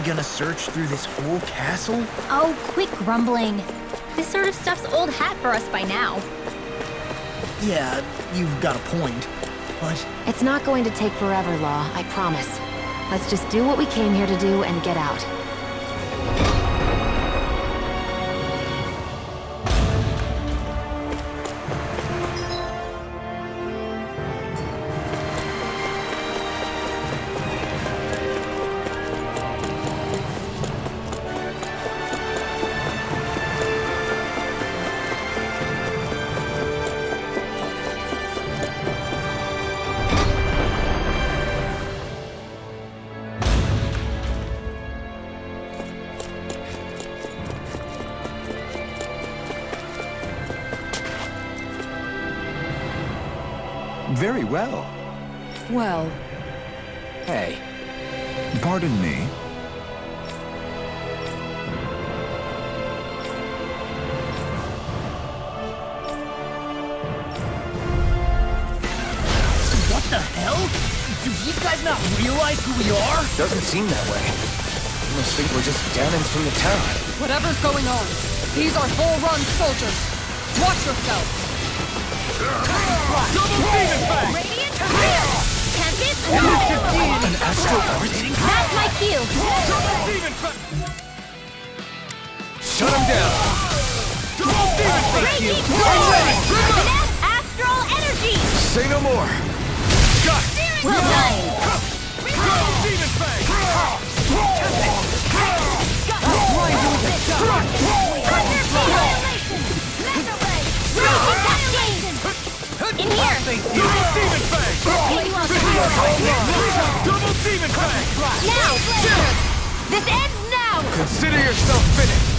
gonna search through this whole castle? Oh, quit grumbling. This sort of stuff's old hat for us by now. Yeah, you've got a point, but... It's not going to take forever, Law, I promise. Let's just do what we came here to do and get out. Very well. Well... Hey. Pardon me. What the hell? Do these guys not realize who we are? Doesn't seem that way. Almost think we're just damned from the town. Whatever's going on, these are full-run soldiers. Watch yourselves. Double demon fang! Radiant here! Tempest, An astral art? that's my cue. Double demon fang! Shut him down! Double demon fang! Reiki Finesse astral energy! Say no more! Got! Well done! Double demon fang! In here! Double demon fang! Double demon fang! Now! This ends now! Consider yourself finished!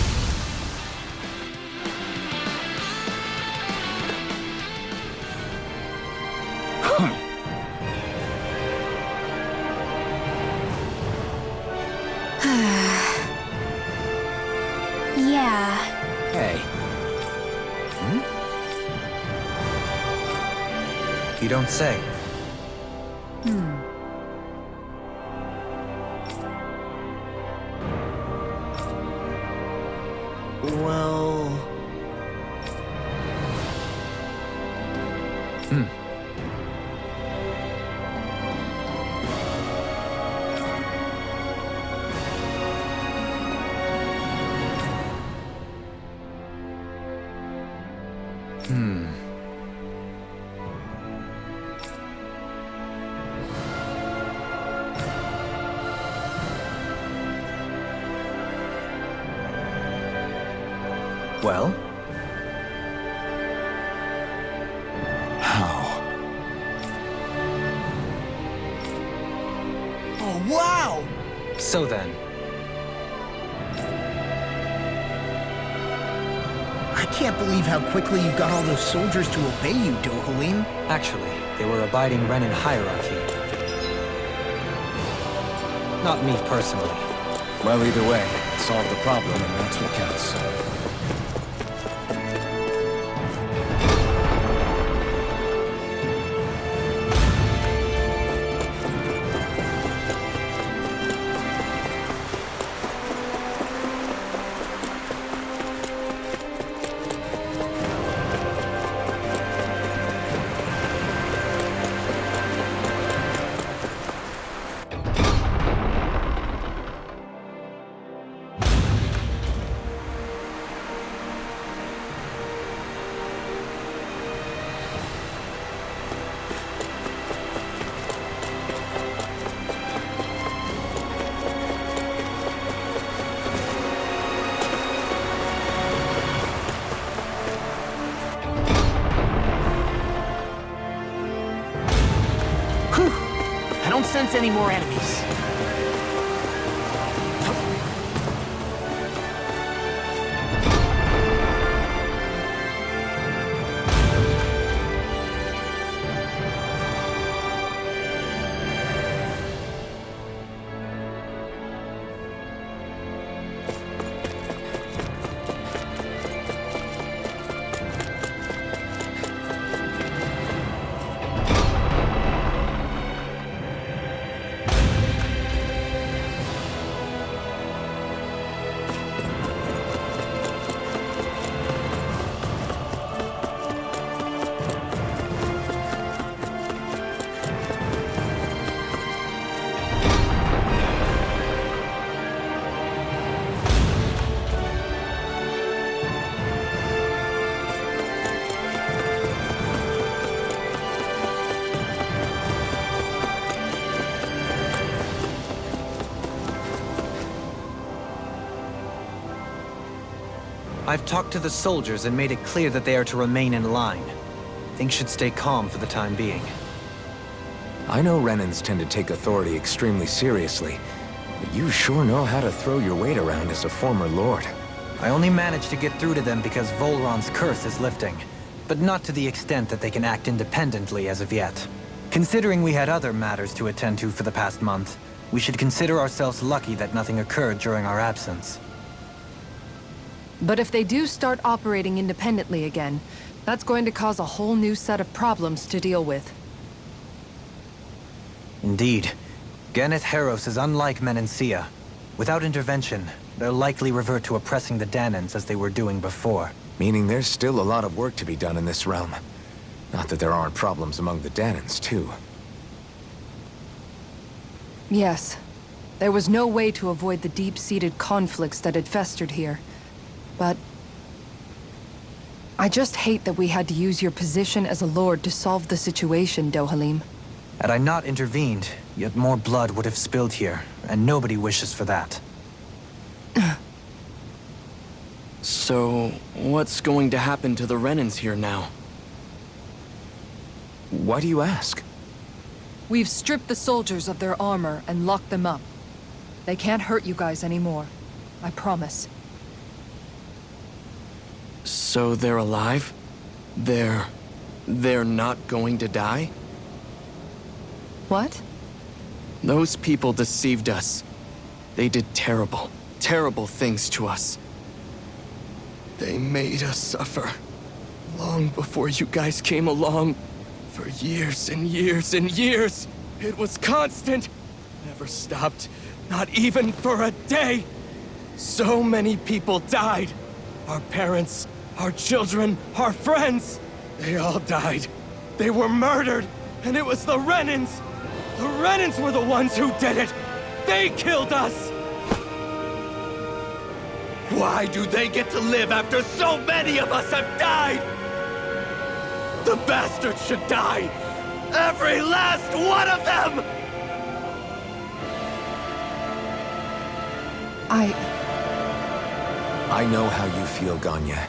Yeah. Hey. You don't say. Well... Well? How? Oh, wow! So then, I can't believe how quickly you got all those soldiers to obey you, Dohalim. Actually, they were abiding Renan hierarchy. Not me personally. well, either way, solve the problem and that's what counts. I don't sense any more enemies. I've talked to the soldiers and made it clear that they are to remain in line. Things should stay calm for the time being. I know Renans tend to take authority extremely seriously, but you sure know how to throw your weight around as a former lord. I only managed to get through to them because Volron's curse is lifting, but not to the extent that they can act independently as of yet. Considering we had other matters to attend to for the past month, we should consider ourselves lucky that nothing occurred during our absence. But if they do start operating independently again, that's going to cause a whole new set of problems to deal with. Indeed. Geneth Heros is unlike Menancia. Without intervention, they'll likely revert to oppressing the Danans as they were doing before. Meaning there's still a lot of work to be done in this realm. Not that there aren't problems among the Danans, too. Yes. There was no way to avoid the deep-seated conflicts that had festered here. But I just hate that we had to use your position as a lord to solve the situation, Dohalim. Had I not intervened, yet more blood would have spilled here, and nobody wishes for that. So, what's going to happen to the Renans here now? Why do you ask? We've stripped the soldiers of their armor and locked them up. They can't hurt you guys anymore. I promise. So they're alive? They're not going to die? What? Those people deceived us. They did terrible, terrible things to us. They made us suffer. Long before you guys came along. For years and years and years. It was constant. Never stopped. Not even for a day. So many people died. Our parents, our children, our friends. They all died. They were murdered. And it was the Renans. The Renans were the ones who did it. They killed us. Why do they get to live after so many of us have died? The bastards should die! Every last one of them! I know how you feel, Ganya.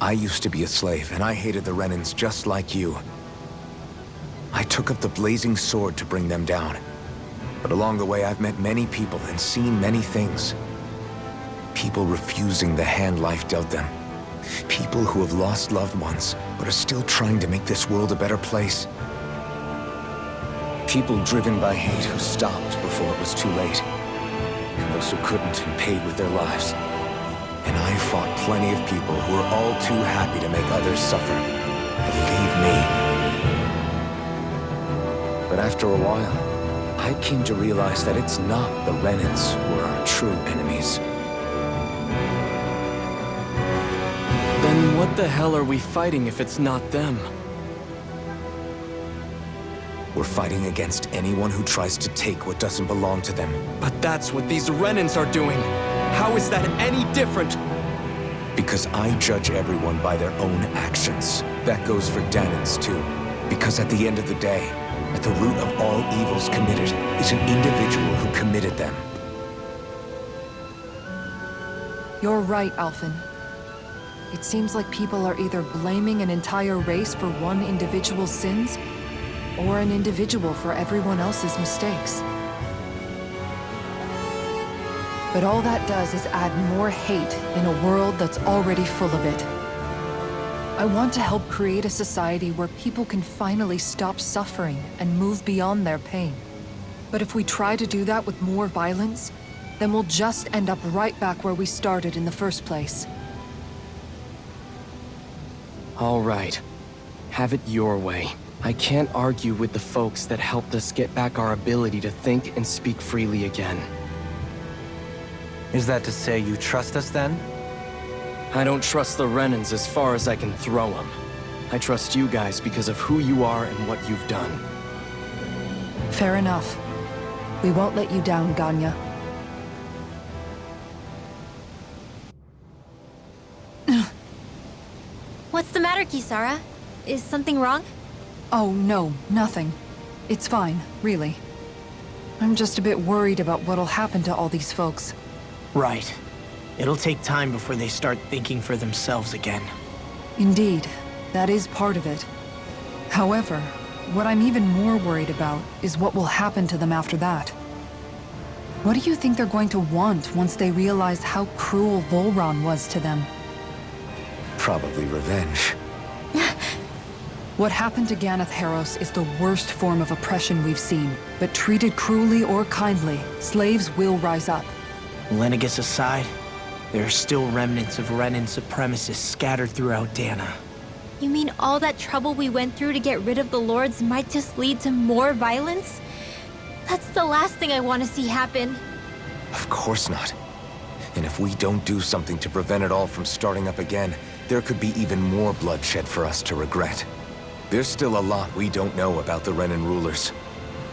I used to be a slave, and I hated the Renans just like you. I took up the blazing sword to bring them down. But along the way, I've met many people and seen many things. People refusing the hand life dealt them. People who have lost loved ones, but are still trying to make this world a better place. People driven by hate who stopped before it was too late. And those who couldn't and paid with their lives. And I fought plenty of people who were all too happy to make others suffer. And leave me. But after a while, I came to realize that it's not the Renans who are our true enemies. Then what the hell are we fighting if it's not them? We're fighting against anyone who tries to take what doesn't belong to them. But that's what these Renans are doing. How is that any different? Because I judge everyone by their own actions. That goes for Danans too. Because at the end of the day, at the root of all evils committed is an individual who committed them. You're right, Alphen. It seems like people are either blaming an entire race for one individual's sins, or an individual for everyone else's mistakes. But all that does is add more hate in a world that's already full of it. I want to help create a society where people can finally stop suffering and move beyond their pain. But if we try to do that with more violence, then we'll just end up right back where we started in the first place. All right. Have it your way. I can't argue with the folks that helped us get back our ability to think and speak freely again. Is that to say you trust us then? I don't trust the Renans as far as I can throw them. I trust you guys because of who you are and what you've done. Fair enough. We won't let you down, Ganya. What's the matter, Kisara? Is something wrong? Oh, no, nothing. It's fine, really. I'm just a bit worried about what'll happen to all these folks. Right. It'll take time before they start thinking for themselves again. Indeed, that is part of it. However, what I'm even more worried about is what will happen to them after that. What do you think they're going to want once they realize how cruel Volron was to them? Probably revenge. What happened to Ganeth Haros is the worst form of oppression we've seen, but treated cruelly or kindly, slaves will rise up. Lenegus aside, there are still remnants of Renan supremacists scattered throughout Dana. You mean all that trouble we went through to get rid of the Lords might just lead to more violence? That's the last thing I want to see happen. Of course not. And if we don't do something to prevent it all from starting up again, there could be even more bloodshed for us to regret. There's still a lot we don't know about the Renan rulers.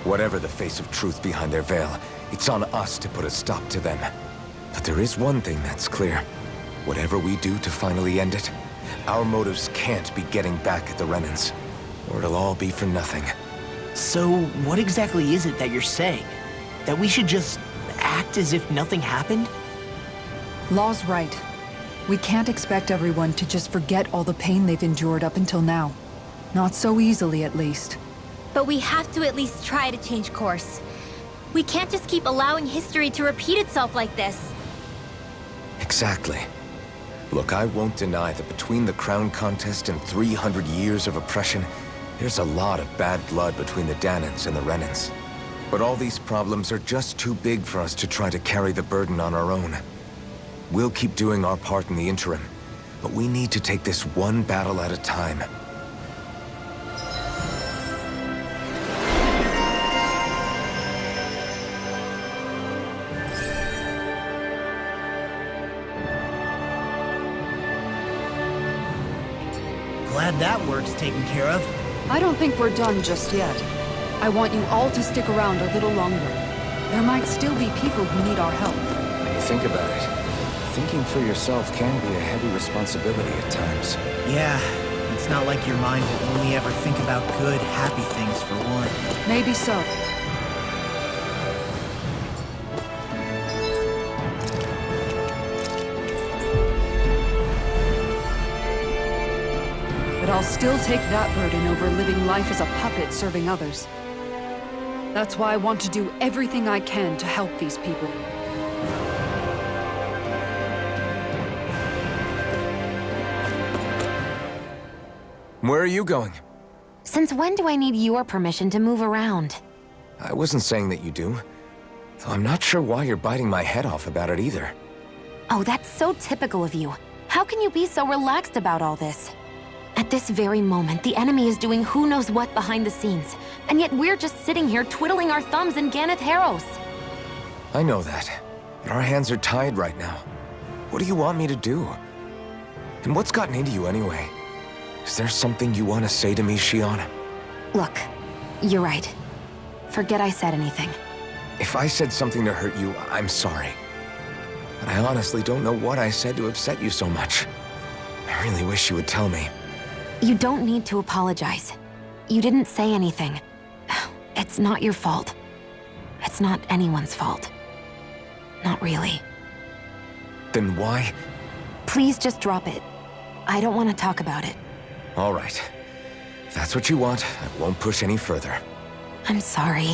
Whatever the face of truth behind their veil, it's on us to put a stop to them. But there is one thing that's clear. Whatever we do to finally end it, our motives can't be getting back at the Renans, or it'll all be for nothing. So, what exactly is it that you're saying? That we should just act as if nothing happened? Law's right. We can't expect everyone to just forget all the pain they've endured up until now. Not so easily, at least. But we have to at least try to change course. We can't just keep allowing history to repeat itself like this. Exactly. Look, I won't deny that between the crown contest and 300 years of oppression, there's a lot of bad blood between the Danans and the Renans. But all these problems are just too big for us to try to carry the burden on our own. We'll keep doing our part in the interim, but we need to take this one battle at a time. Glad that work's taken care of. I don't think we're done just yet. I want you all to stick around a little longer. There might still be people who need our help. When you think about it, thinking for yourself can be a heavy responsibility at times. Yeah, it's not like your mind will only ever think about good, happy things for one. Maybe so. But I'll still take that burden over living life as a puppet serving others. That's why I want to do everything I can to help these people. Where are you going? Since when do I need your permission to move around? I wasn't saying that you do. Though I'm not sure why you're biting my head off about it either. Oh, that's so typical of you. How can you be so relaxed about all this? At this very moment, the enemy is doing who knows what behind the scenes, and yet we're just sitting here twiddling our thumbs in Ganeth Haros. I know that, but our hands are tied right now. What do you want me to do? And what's gotten into you anyway? Is there something you want to say to me, Shion? Look, you're right. Forget I said anything. If I said something to hurt you, I'm sorry. But I honestly don't know what I said to upset you so much. I really wish you would tell me. You don't need to apologize. You didn't say anything. It's not your fault. It's not anyone's fault. Not really. Then why? Please just drop it. I don't want to talk about it. All right. If that's what you want, I won't push any further. I'm sorry.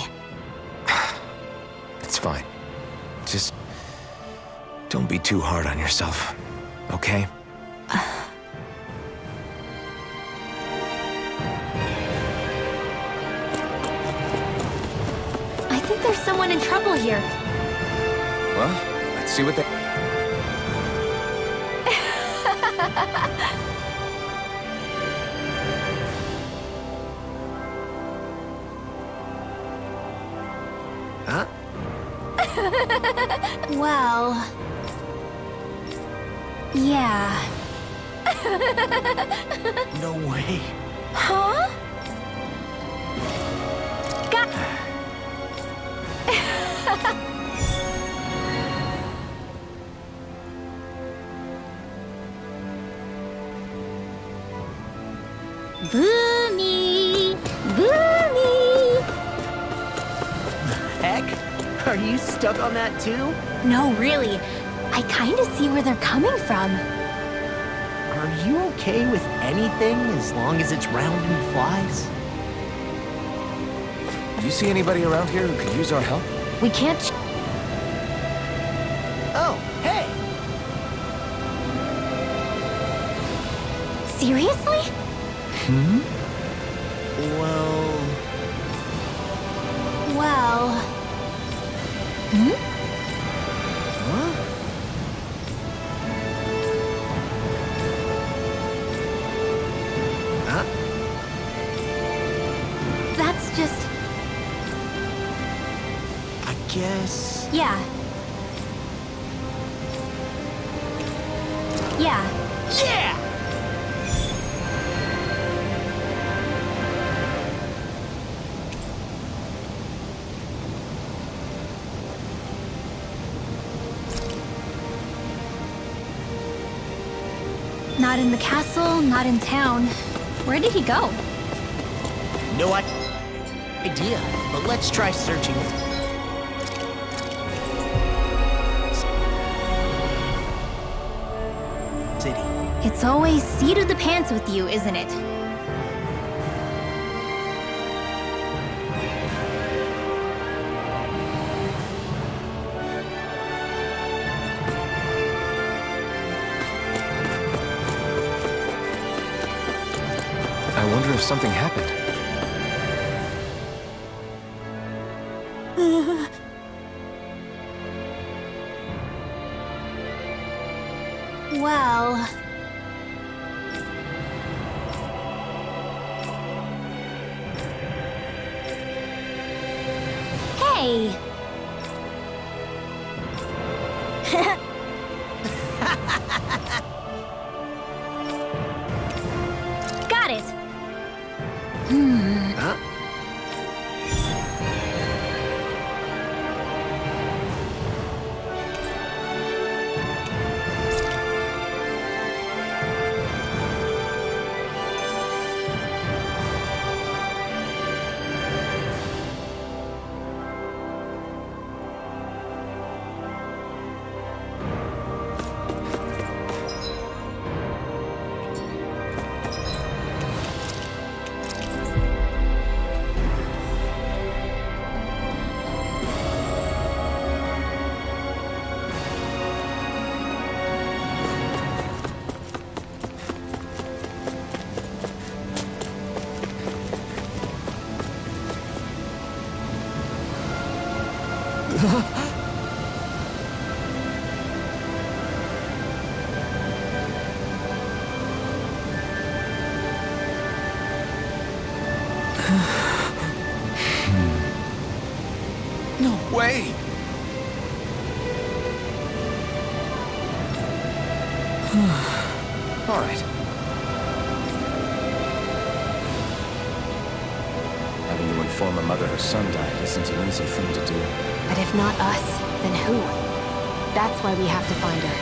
It's fine. Just don't be too hard on yourself, okay? I think there's someone in trouble here. Well, let's see what they... Huh? Well... yeah. No way. Huh? Got... Boomy! Boomy! Heck? Are you stuck on that too? No, really. I kinda see where they're coming from. Are you okay with anything as long as it's round and flies? Do you see anybody around here who could use our help? We can't Oh, hey! Seriously? Well... Well... Huh? Huh? That's just... I guess... Yeah. Yeah. Yeah! Not in the castle, not in town. Where did he go? No idea, but let's try searching. City. It's always seat of the pants with you, isn't it? I wonder if something happened. Well... Hey! Got it! Huh? No way! All right. Having to inform a mother her son died isn't an easy thing to do. But if not us, then who? That's why we have to find her.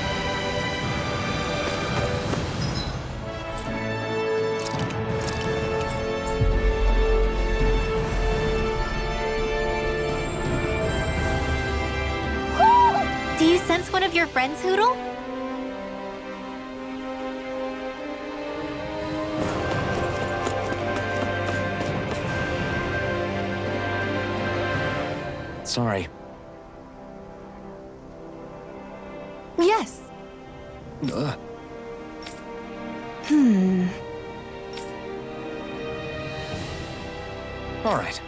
Do you sense one of your friends, Hootle? Sorry. Yes. Ugh. All right.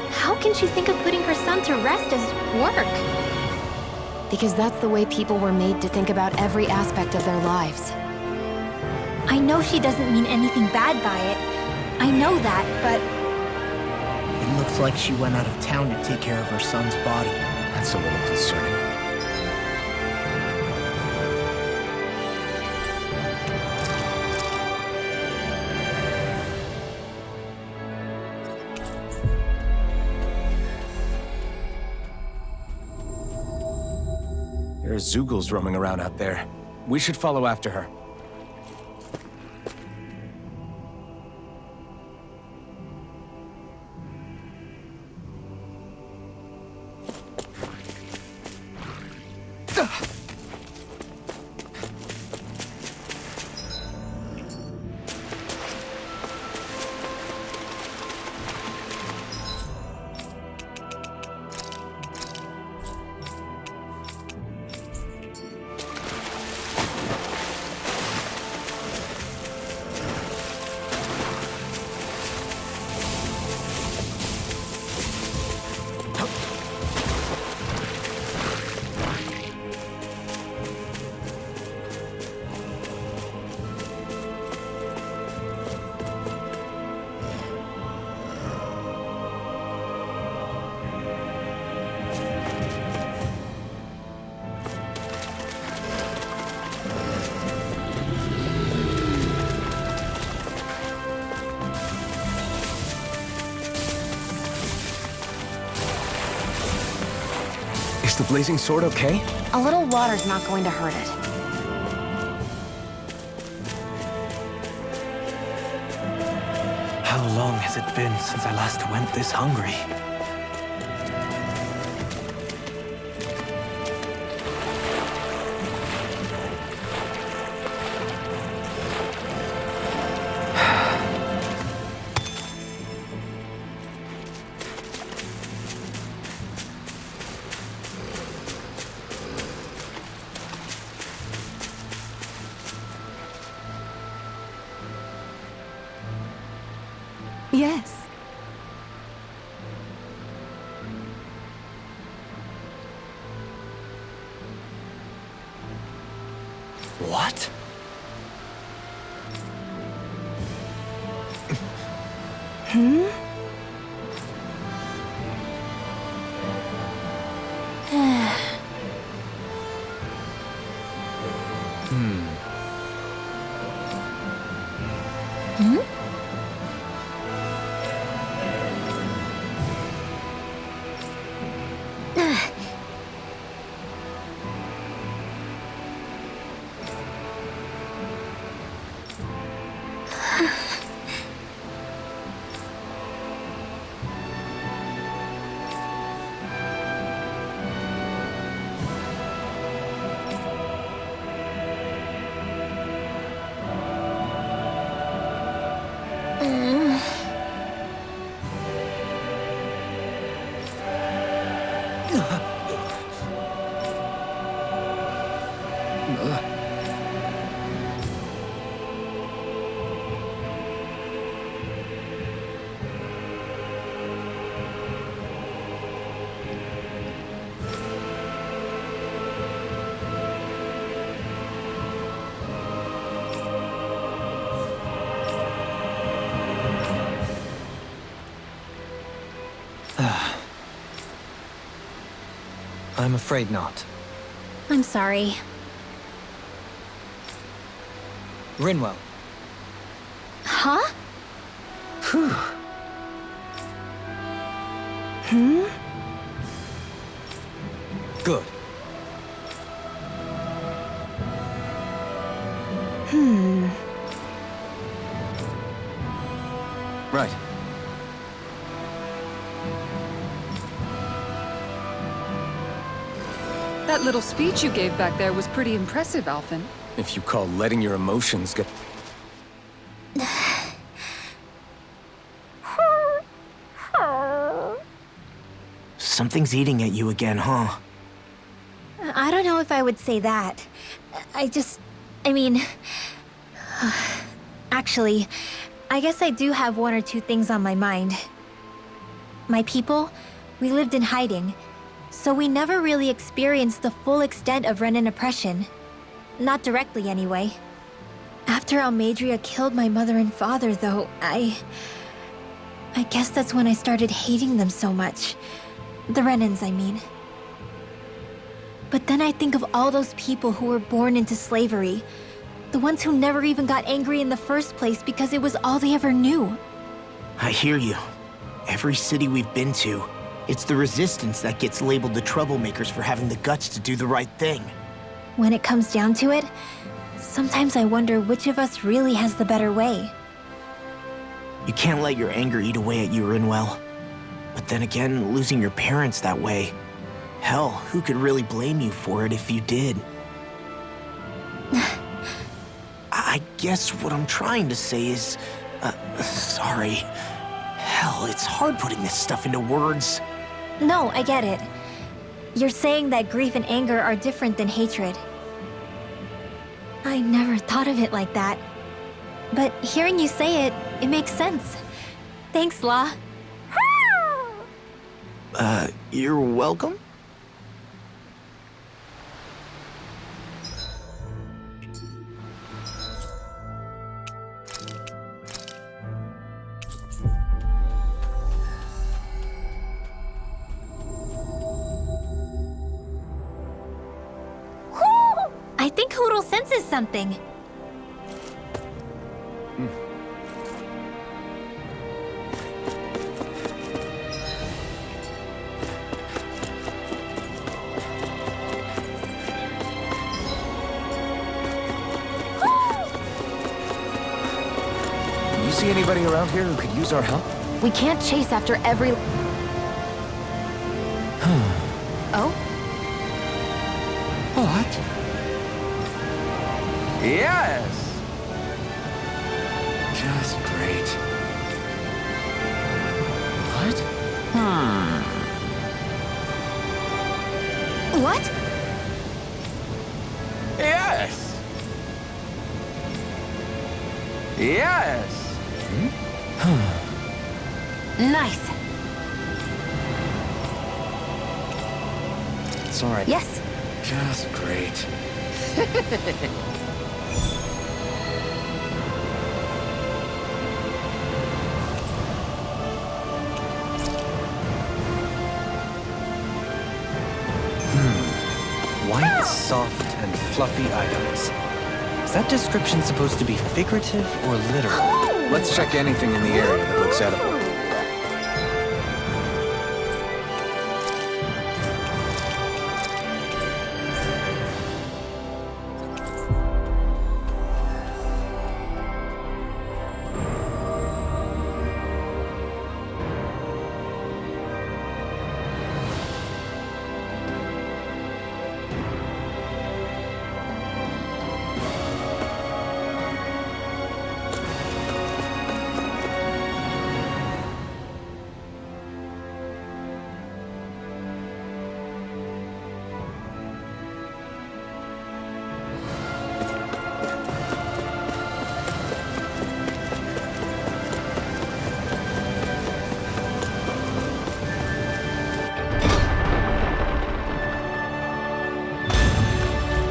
How can she think of putting her son to rest as work? Because that's the way people were made to think about every aspect of their lives. I know she doesn't mean anything bad by it. I know that, but... It looks like she went out of town to take care of her son's body. That's a little concerning. There are Zoogles roaming around out there. We should follow after her. Is the blazing sword okay? A little water's not going to hurt it. How long has it been since I last went this hungry? Yes. What? I'm afraid not. I'm sorry. Rinwell. Huh? Good. Right. That little speech you gave back there was pretty impressive, Alphen. If you call letting your emotions get... Something's eating at you again, huh? I don't know if I would say that. I mean... Actually, I guess I do have one or two things on my mind. My people, we lived in hiding, so we never really experienced the full extent of Renan oppression. Not directly, anyway. After Almadria killed my mother and father, though, I guess that's when I started hating them so much. The Renans, I mean. But then I think of all those people who were born into slavery. The ones who never even got angry in the first place because it was all they ever knew. I hear you. Every city we've been to, it's the resistance that gets labeled the troublemakers for having the guts to do the right thing. When it comes down to it, sometimes I wonder which of us really has the better way. You can't let your anger eat away at you, Rinwell. But then again, losing your parents that way... Hell, who could really blame you for it if you did? I guess what I'm trying to say is... sorry. Hell, it's hard putting this stuff into words. No, I get it. You're saying that grief and anger are different than hatred. I never thought of it like that. But hearing you say it, it makes sense. Thanks, La. You're welcome? I think Hoodle senses something. You see anybody around here who could use our help? We can't chase after every... Oh? What? Yes! Just great. What? What? Yes! Yes! Nice. It's all right. Yes. Just great. White, soft, and fluffy items. Is that description supposed to be figurative or literal? Let's check anything in the area that looks edible.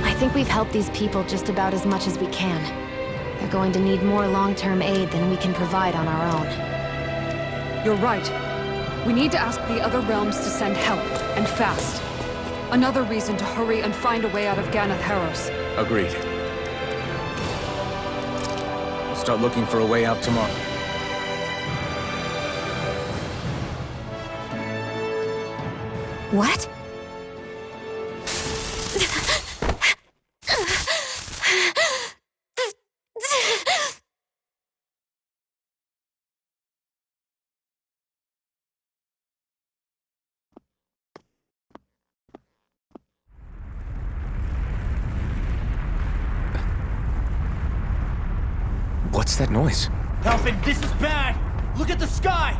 I think we've helped these people just about as much as we can. They're going to need more long-term aid than we can provide on our own. You're right. We need to ask the other realms to send help, and fast. Another reason to hurry and find a way out of Ganath Haros. Agreed. We'll start looking for a way out tomorrow. What? What's that noise? Alfred, this is bad! Look at the sky!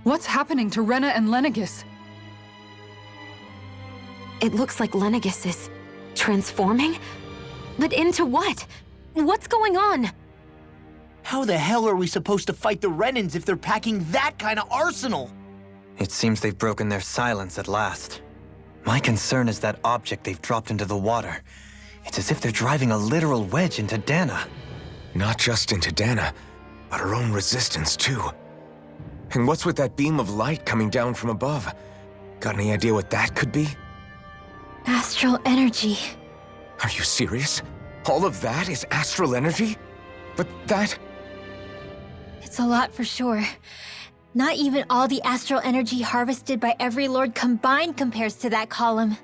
What's happening to Rena and Lenegis? It looks like Lenegis is... transforming? But into what? What's going on? How the hell are we supposed to fight the Renans if they're packing that kind of arsenal? It seems they've broken their silence at last. My concern is that object they've dropped into the water. It's as if they're driving a literal wedge into Dana. Not just into Dana, but her own resistance too. And what's with that beam of light coming down from above? Got any idea what that could be? Astral energy. Are you serious? All of that is astral energy? But that... It's a lot for sure. Not even all the astral energy harvested by every lord combined compares to that column.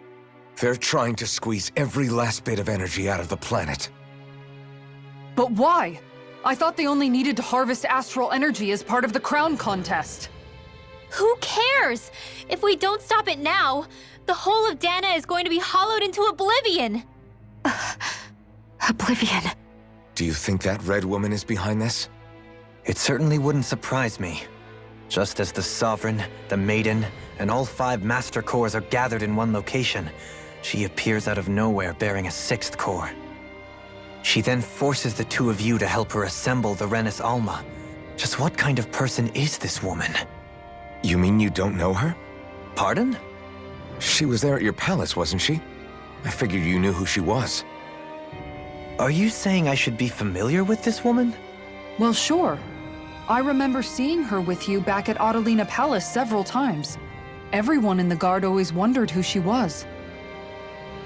They're trying to squeeze every last bit of energy out of the planet. But why? I thought they only needed to harvest astral energy as part of the crown contest. Who cares? If we don't stop it now, the whole of Dana is going to be hollowed into oblivion. Oblivion. Do you think that red woman is behind this? It certainly wouldn't surprise me. Just as the Sovereign, the Maiden, and all 5 Master Cores are gathered in one location, she appears out of nowhere bearing a 6th core. She then forces the 2 of you to help her assemble the Renis Alma. Just what kind of person is this woman? You mean you don't know her? Pardon? She was there at your palace, wasn't she? I figured you knew who she was. Are you saying I should be familiar with this woman? Well, sure. I remember seeing her with you back at Adelina Palace several times. Everyone in the guard always wondered who she was.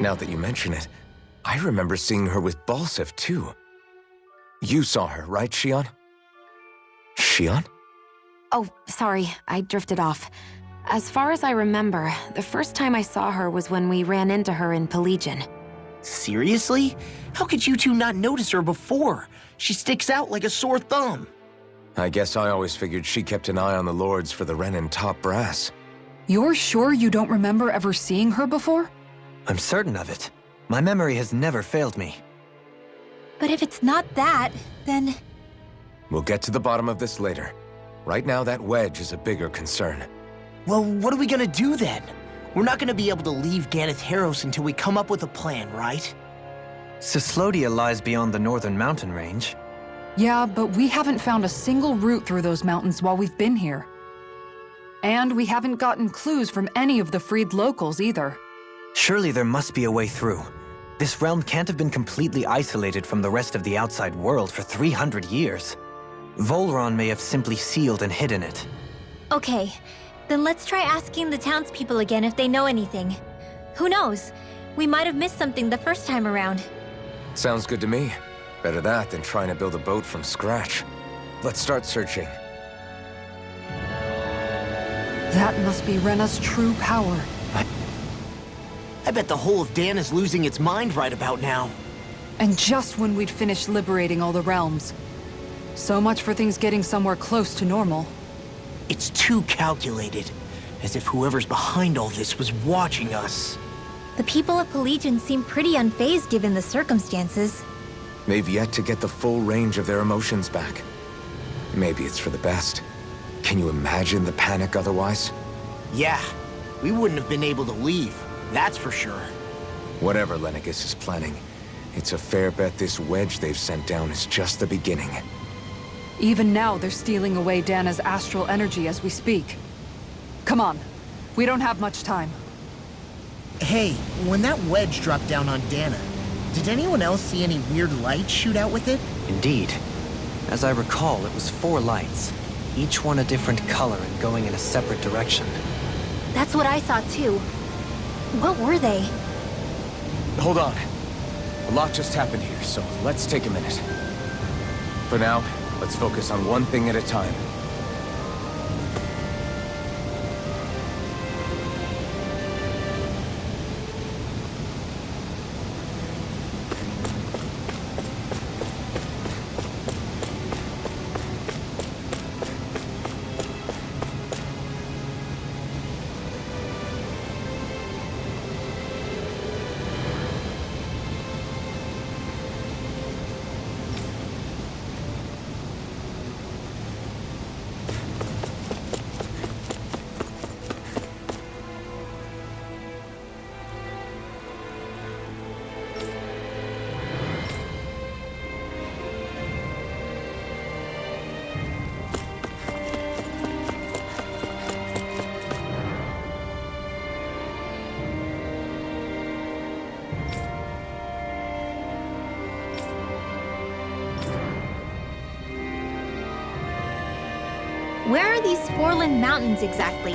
Now that you mention it, I remember seeing her with Balsif, too. You saw her, right, Shion? Shion? Oh, sorry, I drifted off. As far as I remember, the first time I saw her was when we ran into her in Pelagian. Seriously? How could you two not notice her before? She sticks out like a sore thumb. I guess I always figured she kept an eye on the lords for the Renin top brass. You're sure you don't remember ever seeing her before? I'm certain of it. My memory has never failed me. But if it's not that, then... We'll get to the bottom of this later. Right now, that wedge is a bigger concern. Well, what are we gonna do then? We're not gonna be able to leave Ganatheros until we come up with a plan, right? Cyslodia lies beyond the northern mountain range. Yeah, but we haven't found a single route through those mountains while we've been here. And we haven't gotten clues from any of the freed locals either. Surely there must be a way through. This realm can't have been completely isolated from the rest of the outside world for 300 years. Volron may have simply sealed and hidden it. Okay, then let's try asking the townspeople again if they know anything. Who knows? We might have missed something the first time around. Sounds good to me. Better that than trying to build a boat from scratch. Let's start searching. That must be Rena's true power. I bet the whole of Dan is losing its mind right about now. And just when we'd finished liberating all the realms. So much for things getting somewhere close to normal. It's too calculated. As if whoever's behind all this was watching us. The people of Pelagian seem pretty unfazed given the circumstances. They've yet to get the full range of their emotions back. Maybe it's for the best. Can you imagine the panic otherwise? Yeah, we wouldn't have been able to leave, that's for sure. Whatever Lenegis is planning, it's a fair bet this wedge they've sent down is just the beginning. Even now, they're stealing away Dana's astral energy as we speak. Come on, we don't have much time. Hey, when that wedge dropped down on Dana, did anyone else see any weird lights shoot out with it? Indeed. As I recall, it was 4 lights, each one a different color and going in a separate direction. That's what I saw too. What were they? Hold on. A lot just happened here, so let's take a minute. For now, let's focus on one thing at a time. Where are these Forland Mountains exactly?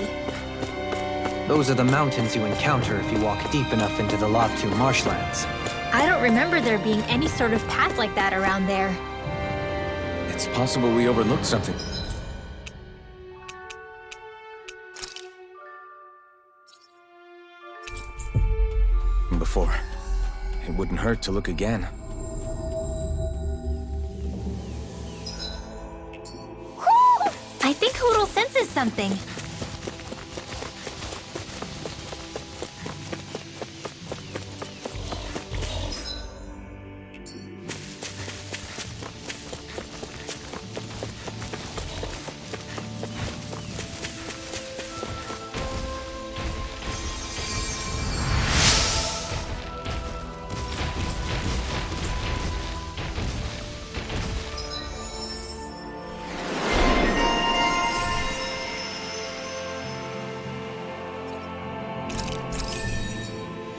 Those are the mountains you encounter if you walk deep enough into the Lavtu marshlands. I don't remember there being any sort of path like that around there. It's possible we overlooked something. hurt to look again. I think Hoodle senses something.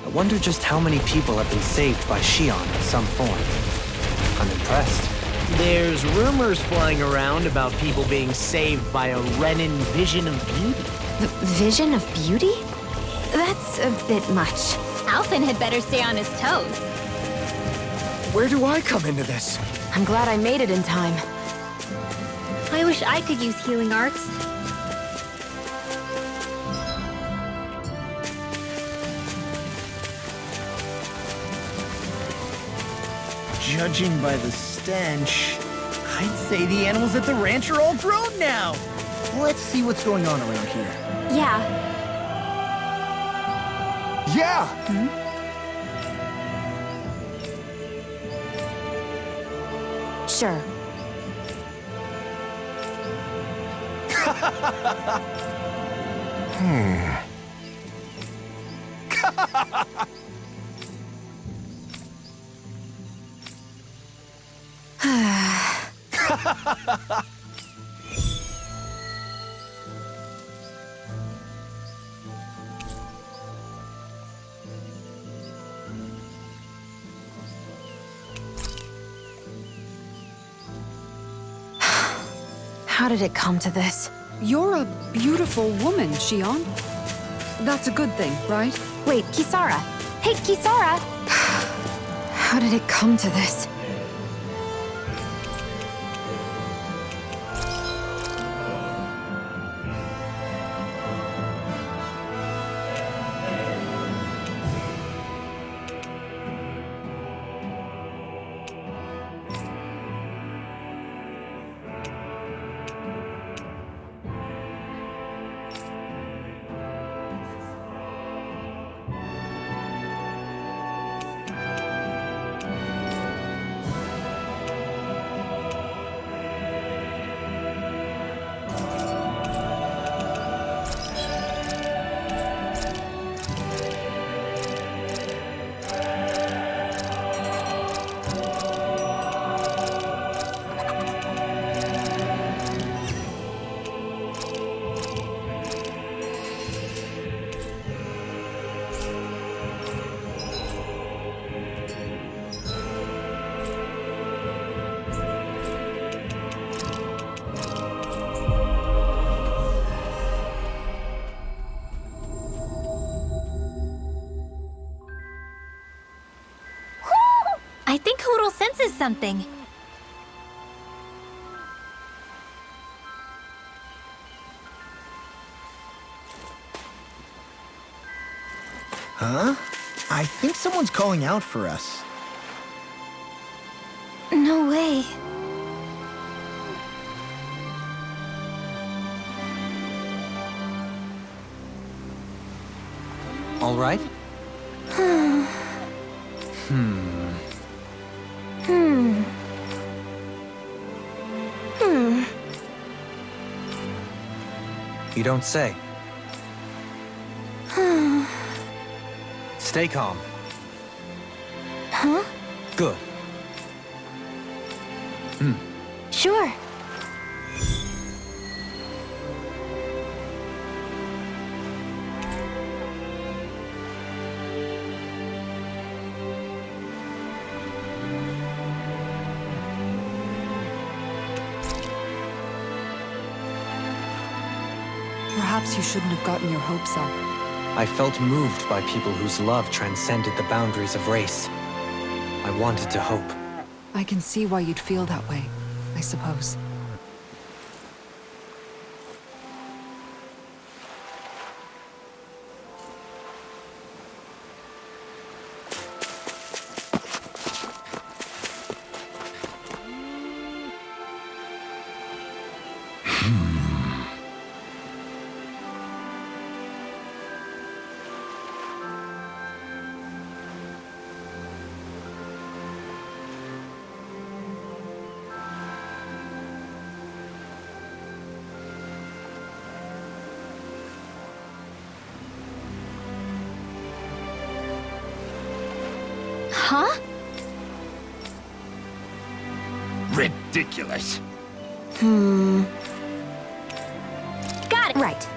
I wonder just how many people have been saved by Shion in some form. I'm impressed. There's rumors flying around about people being saved by a Renin vision of beauty. Vision of beauty? That's a bit much. Alphen had better stay on his toes. Where do I come into this? I'm glad I made it in time. I wish I could use healing arts. Judging by the stench, I'd say the animals at the ranch are all grown now. Let's see what's going on around here. Yeah. Yeah! Sure. How did it come to this? You're a beautiful woman, Shion. That's a good thing, right? Wait, Kisara. Hey, Kisara! How did it come to this? I think Hoodle senses something. Huh? I think someone's calling out for us. No way. All right? You don't say. Stay calm. Huh? Good. Sure. Perhaps you shouldn't have gotten your hopes up. I felt moved by people whose love transcended the boundaries of race. I wanted to hope. I can see why you'd feel that way, I suppose. Huh? Ridiculous. Got it. Right.